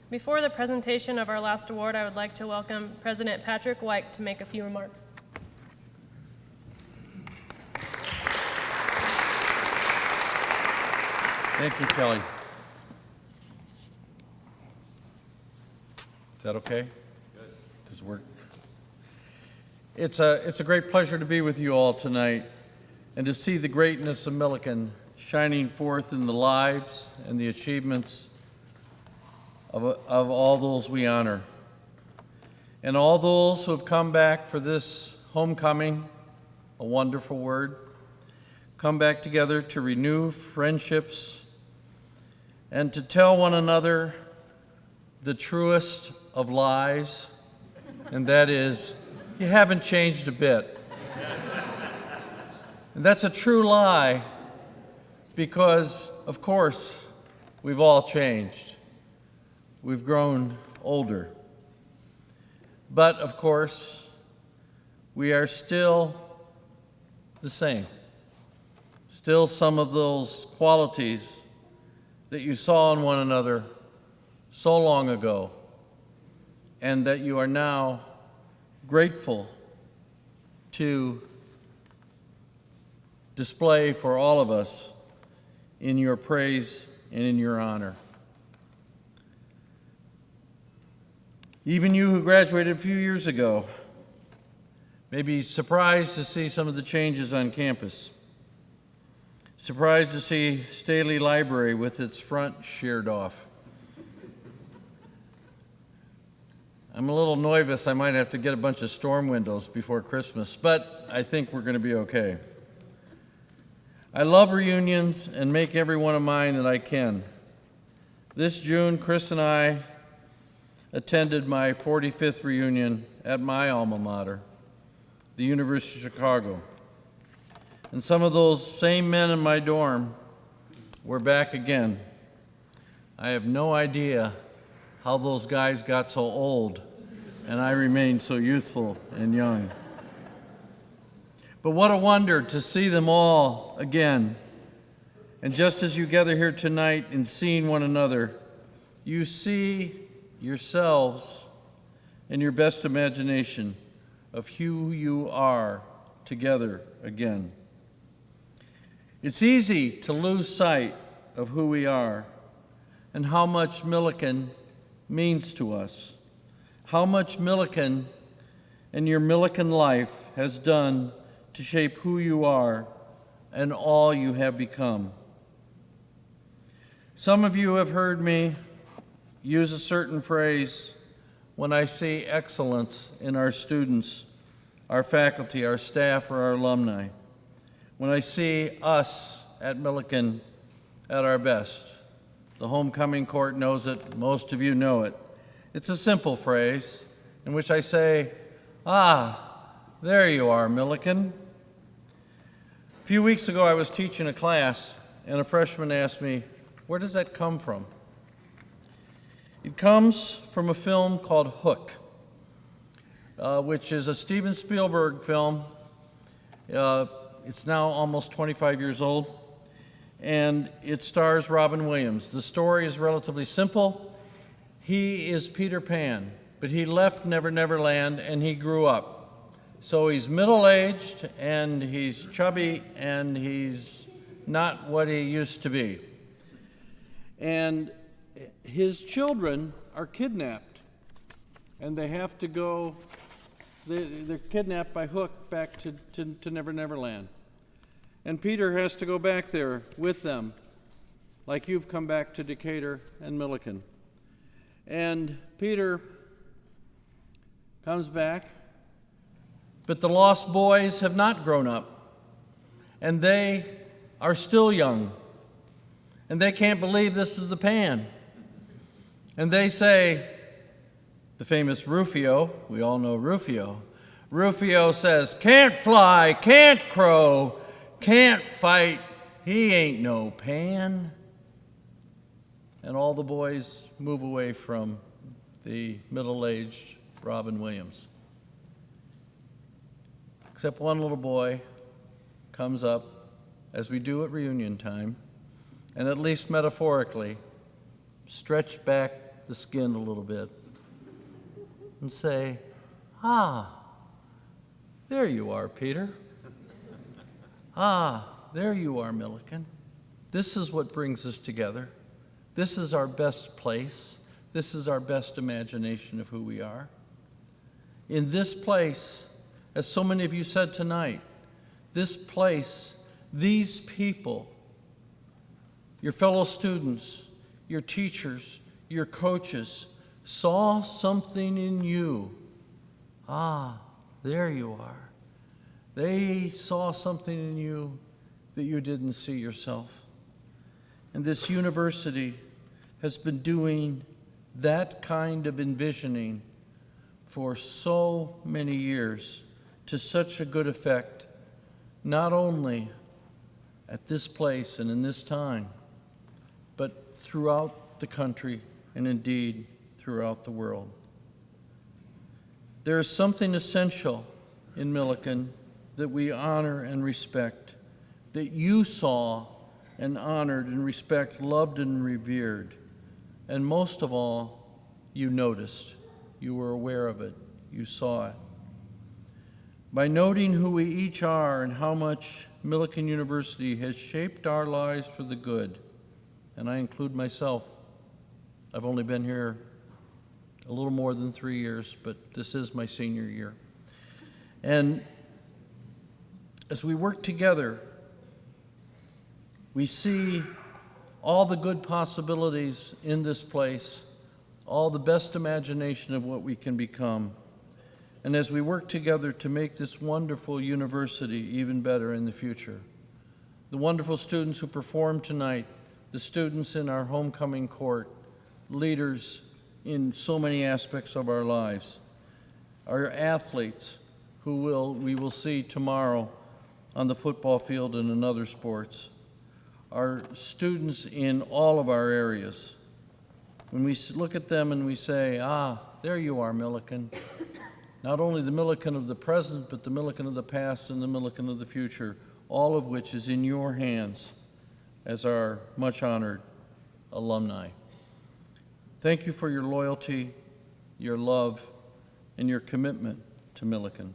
Before the presentation of our last award, I would like to welcome President Patrick White to make a few remarks. Thank you, Kelly. Is that okay? Good. Does it work? It's a great pleasure to be with you all tonight and to see the greatness of Milliken shining forth in the lives and the achievements of all those we honor. And all those who have come back for this homecoming, a wonderful word, come back together to renew friendships and to tell one another the truest of lies, and that is, you haven't changed a bit. And that's a true lie because, of course, we've all changed. We've grown older. But, of course, we are still the same. Still some of those qualities that you saw in one another so long ago and that you are now grateful to display for all of us in your praise and in your honor. Even you who graduated a few years ago may be surprised to see some of the changes on campus. Surprised to see Staley Library with its front sheared off. I'm a little nervous. I might have to get a bunch of storm windows before Christmas, but I think we're going to be okay. I love reunions and make every one of mine that I can. This June, Chris and I attended my 45th reunion at my alma mater, the University of Chicago. And some of those same men in my dorm were back again. I have no idea how those guys got so old and I remained so youthful and young. But what a wonder to see them all again. And just as you gather here tonight in seeing one another, you see yourselves in your best imagination of who you are together again. It's easy to lose sight of who we are and how much Milliken means to us, how much Milliken and your Milliken life has done to shape who you are and all you have become. Some of you have heard me use a certain phrase when I see excellence in our students, our faculty, our staff, or our alumni. When I see us at Milliken at our best. The homecoming court knows it, most of you know it. It's a simple phrase in which I say, there you are, Milliken. A few weeks ago I was teaching a class and a freshman asked me, where does that come from? It comes from a film called Hook, which is a Steven Spielberg film. It's now almost 25 years old, and it stars Robin Williams. The story is relatively simple. He is Peter Pan, but he left Never Never Land and he grew up. So he's middle-aged and he's chubby and he's not what he used to be. And his children are kidnapped, and they have to go. They're kidnapped by Hook back to Never Never Land. And Peter has to go back there with them, like you've come back to Decatur and Milliken. And Peter comes back, but the lost boys have not grown up, and they are still young, and they can't believe this is the Pan. And they say, the famous Rufio, we all know Rufio. Rufio says, can't fly, can't crow, can't fight, he ain't no Pan. And all the boys move away from the middle-aged Robin Williams. Except one little boy comes up, as we do at reunion time, and at least metaphorically, stretched back the skin a little bit and say, ah, there you are, Peter. Ah, there you are, Milliken. This is what brings us together. This is our best place. This is our best imagination of who we are. In this place, as so many of you said tonight, this place, these people, your fellow students, your teachers, your coaches, saw something in you. Ah, there you are. They saw something in you that you didn't see yourself. And this university has been doing that kind of envisioning for so many years to such a good effect, not only at this place and in this time, but throughout the country and indeed throughout the world. There is something essential in Milliken that we honor and respect, that you saw and honored and respect, loved and revered. And most of all, you noticed. You were aware of it. You saw it. By noting who we each are and how much Milliken University has shaped our lives for the good, and I include myself. I've only been here a little more than 3 years, but this is my senior year. And as we work together, we see all the good possibilities in this place, all the best imagination of what we can become. And as we work together to make this wonderful university even better in the future, the wonderful students who performed tonight, the students in our homecoming court, leaders in so many aspects of our lives, our athletes who we will see tomorrow on the football field and in other sports, our students in all of our areas. When we look at them and we say, ah, there you are, Milliken. Not only the Milliken of the present, but the Milliken of the past and the Milliken of the future, all of which is in your hands as our much honored alumni. Thank you for your loyalty, your love, and your commitment to Milliken.